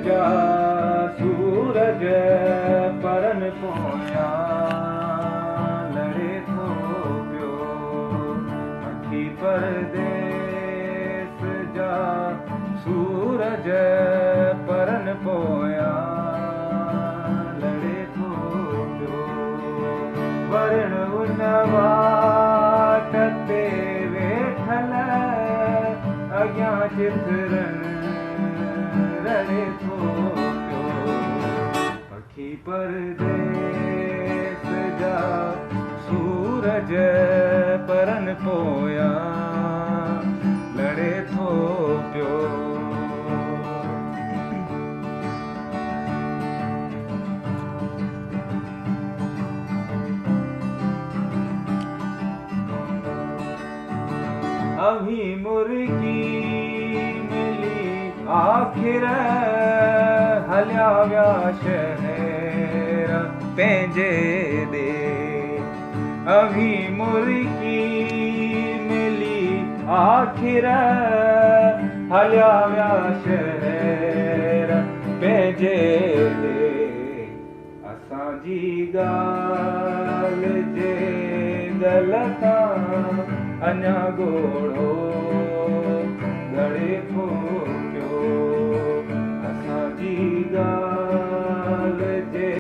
जा सूरज परन पोयां लड़े थो पियो। अखी परदेस जा सूरज परन पोयां लड़े थो पियो। वरण उन वाट ते वेठल अॻियां चिथरन रड़े थो पियो। अखी परदेस जा सूरज परन पोयां लड़े थो पियो। अभी मुर्गी मिली आखिर हलिया विया शहर पंहिंजे दे। अभी मुर्गी मिली आखिर हलिया विया शहर पंहिंजे दे। असांजी ॻाल्हि जे गल तां अञा घोड़ो घड़े थो